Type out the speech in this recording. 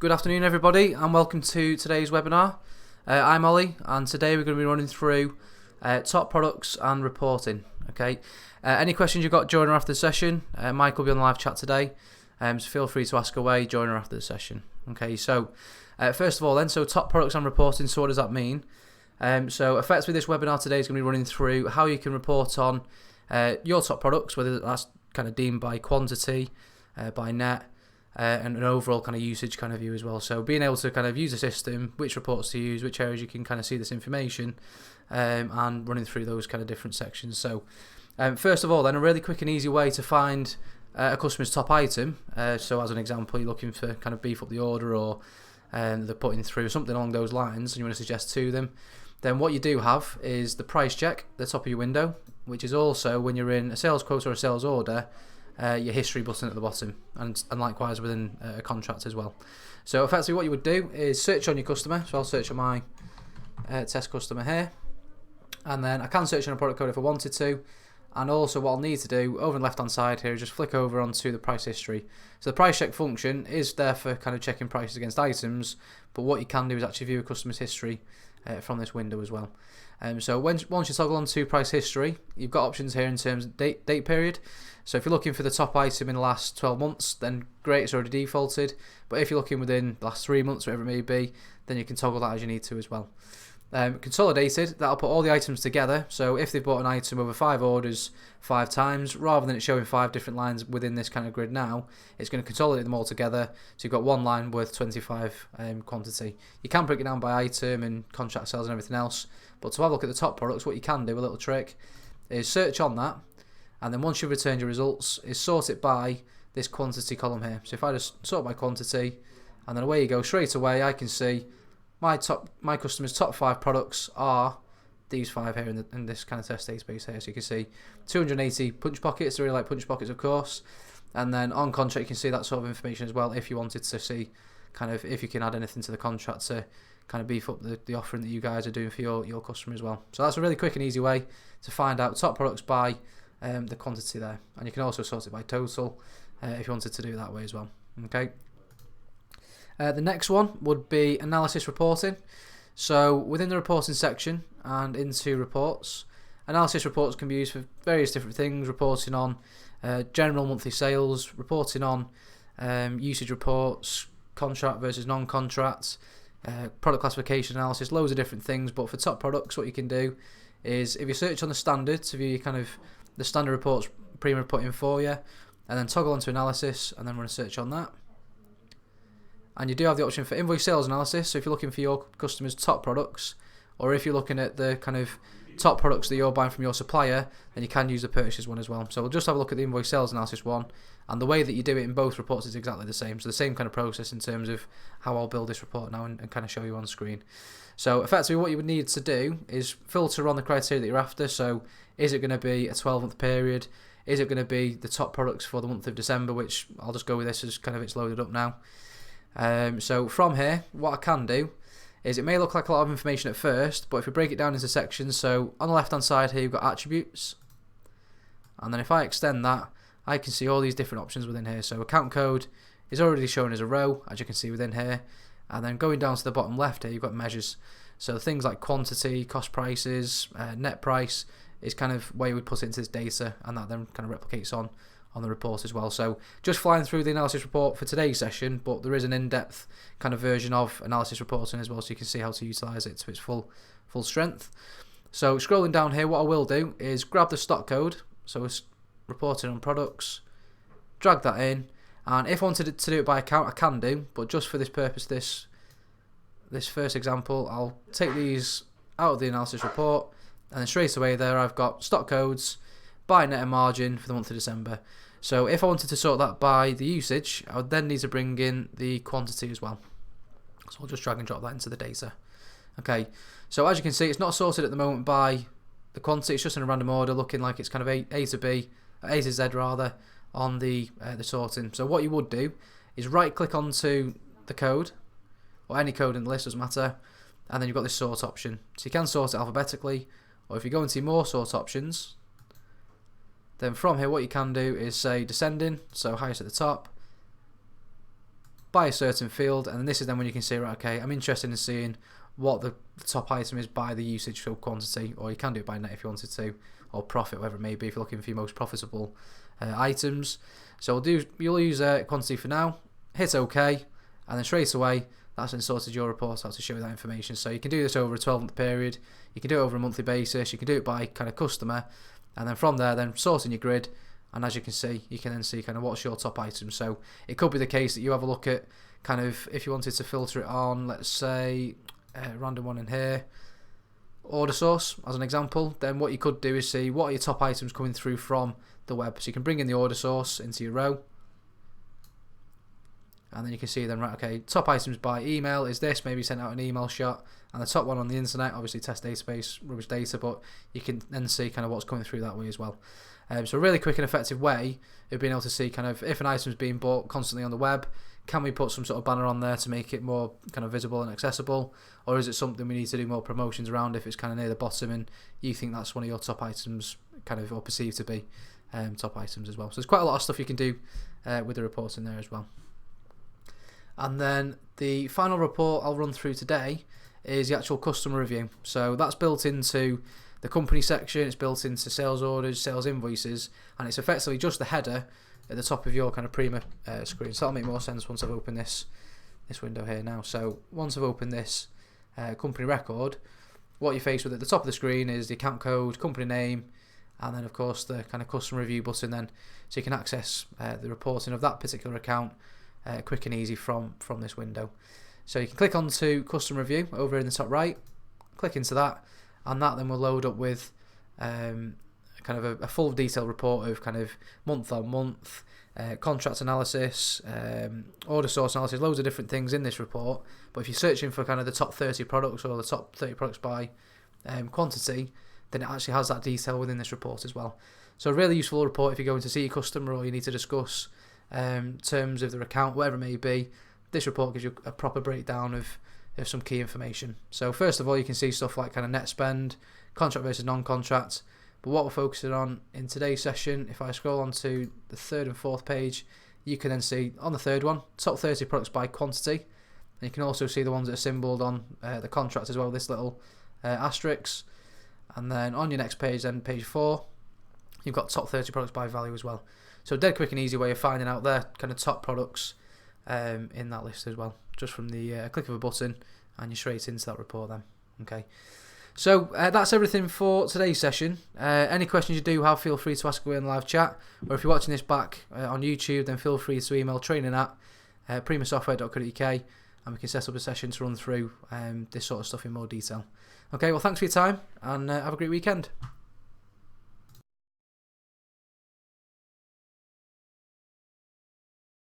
Good afternoon everybody and welcome to today's webinar. I'm Ollie and today we're going to be running through top products and reporting. Okay. Any questions you've got, join her after the session. Mike will be on the live chat today, so feel free to ask away, join her after the session. Okay, so first of all then, so top products and reporting, so what does that mean? So effectively this webinar today is going to be running through how you can report on your top products, whether that's kind of deemed by quantity, by net, and an overall kind of usage kind of view as well. So being able to kind of use the system, which reports to use, which areas you can kind of see this information, and running through those kind of different sections. So first of all then, a really quick and easy way to find a customer's top item. So as an example, you're looking for kind of beef up the order, or they're putting through something along those lines and you want to suggest to them, then what you do have is the price check at the top of your window, which is also when you're in a sales quote or a sales order, your history button at the bottom, and likewise within a contract as well. So effectively what you would do is search on your customer. So I'll search on my test customer here, and then I can search on a product code if I wanted to, and also what I'll need to do over on the left hand side here is just flick over onto the price history. So the price check function is there for kind of checking prices against items, but what you can do is actually view a customer's history from this window as well. So once you toggle on to price history, you've got options here in terms of date period. So if you're looking for the top item in the last 12 months, then great, it's already defaulted. But if you're looking within the last 3 months, whatever it may be, then you can toggle that as you need to as well. Consolidated, that'll put all the items together. So if they've bought an item over 5 orders 5 times, rather than it showing 5 different lines within this kind of grid now, it's going to consolidate them all together. So you've got one line worth 25 quantity. You can break it down by item and contract sales and everything else. But to have a look at the top products, what you can do, a little trick, is search on that. And then once you've returned your results, is sort it by this quantity column here. So if I just sort by quantity, and then away you go, straight away I can see my customer's top 5 products are these 5 here in this kind of test database here. So you can see 280 punch pockets. They're really like punch pockets, of course. And then on contract, you can see that sort of information as well, if you wanted to see kind of if you can add anything to the contract to kind of beef up the offering that you guys are doing for your customer as well. So that's a really quick and easy way to find out top products by the quantity there, and you can also sort it by total if you wanted to do it that way as well. Okay. The next one would be analysis reporting. So within the reporting section and into reports, analysis reports can be used for various different things, reporting on general monthly sales, reporting on usage reports, contract versus non-contract, product classification analysis, loads of different things. But for top products, what you can do is if you search on the standard to view kind of the standard reports Prima put in for you, and then toggle onto analysis and then run a search on that. And you do have the option for invoice sales analysis. So if you're looking for your customers' top products, or if you're looking at the kind of top products that you're buying from your supplier, then you can use the purchases one as well. So we'll just have a look at the invoice sales analysis one, and the way that you do it in both reports is exactly the same. So the same kind of process in terms of how I'll build this report now and kind of show you on screen. So effectively what you would need to do is filter on the criteria that you're after. So is it going to be a 12-month period? Is it going to be the top products for the month of December, which I'll just go with this as kind of it's loaded up now. So from here, what I can do is, it may look like a lot of information at first, but if we break it down into sections, so on the left hand side here you've got attributes, and then if I extend that, I can see all these different options within here. So account code is already shown as a row, as you can see within here, and then going down to the bottom left here you've got measures. So things like quantity, cost prices, net price is kind of where you would put it into this data, and that then kind of replicates on the report as well. So just flying through the analysis report for today's session, but there is an in-depth kind of version of analysis reporting as well, so you can see how to utilize it to its full strength. So scrolling down here, what I will do is grab the stock code, so it's reporting on products, drag that in, and if I wanted to do it by account, I can do, but just for this purpose, this first example, I'll take these out of the analysis report, and then straight away there I've got stock codes by net and margin for the month of December. So if I wanted to sort that by the usage, I would then need to bring in the quantity as well. So I'll just drag and drop that into the data. Okay, so as you can see, it's not sorted at the moment by the quantity, it's just in a random order, looking like it's kind of A to Z rather, on the sorting. So what you would do is right click onto the code, or any code in the list, doesn't matter, and then you've got this sort option. So you can sort it alphabetically, or if you go into more sort options, then from here what you can do is say descending, so highest at the top, by a certain field, and this is then when you can say, right, okay, I'm interested in seeing what the top item is by the usage field quantity, or you can do it by net if you wanted to, or profit, whatever it may be, if you're looking for your most profitable items. So you'll use quantity for now, hit OK, and then straight away that's then sorted your report out to show you that information. So you can do this over a 12-month period, you can do it over a monthly basis, you can do it by kind of customer, and then from there then sorting your grid. And as you can see, you can then see kind of what's your top item. So it could be the case that you have a look at kind of, if you wanted to filter it on, let's say, random one in here, order source as an example, then what you could do is see what are your top items coming through from the web. So you can bring in the order source into your row. And then you can see then, right, okay, top items by email is this, maybe sent out an email shot. And the top one on the internet, obviously test database, rubbish data, but you can then see kind of what's coming through that way as well. So a really quick and effective way of being able to see kind of if an item is being bought constantly on the web, can we put some sort of banner on there to make it more kind of visible and accessible, or is it something we need to do more promotions around if it's kind of near the bottom and you think that's one of your top items kind of, or perceived to be top items as well. So there's quite a lot of stuff you can do with the reports in there as well. And then the final report I'll run through today is the actual customer review. So that's built into the company section, it's built into sales orders, sales invoices, and it's effectively just the header at the top of your kind of Prima screen. So that'll make more sense once I've opened this window here now. So once I've opened this company record, what you're faced with at the top of the screen is the account code, company name, and then of course the kind of customer review button then, so you can access the reporting of that particular account quick and easy from this window. So you can click onto custom review over in the top right, click into that, and that then will load up with kind of a full detailed report of kind of month on month, contract analysis, order source analysis, loads of different things in this report. But if you're searching for kind of the top 30 products or the top 30 products by quantity, then it actually has that detail within this report as well. So a really useful report if you're going to see your customer or you need to discuss terms of their account, whatever it may be. This report gives you a proper breakdown of some key information. So first of all, you can see stuff like kind of net spend, contract versus non-contract. But what we're focusing on in today's session, if I scroll on to the third and fourth page, you can then see on the third one, top 30 products by quantity. And you can also see the ones that are symboled on the contract as well, this little asterisk. And then on your next page, then page 4, you've got top 30 products by value as well. So dead quick and easy way of finding out their kind of top products in that list as well, just from the click of a button, and you're straight into that report then. Okay, so that's everything for today's session. Any questions you do have, feel free to ask away in the live chat, or if you're watching this back on YouTube, then feel free to email training@primasoftware.co.uk, and we can set up a session to run through this sort of stuff in more detail. Okay, well thanks for your time, and have a great weekend.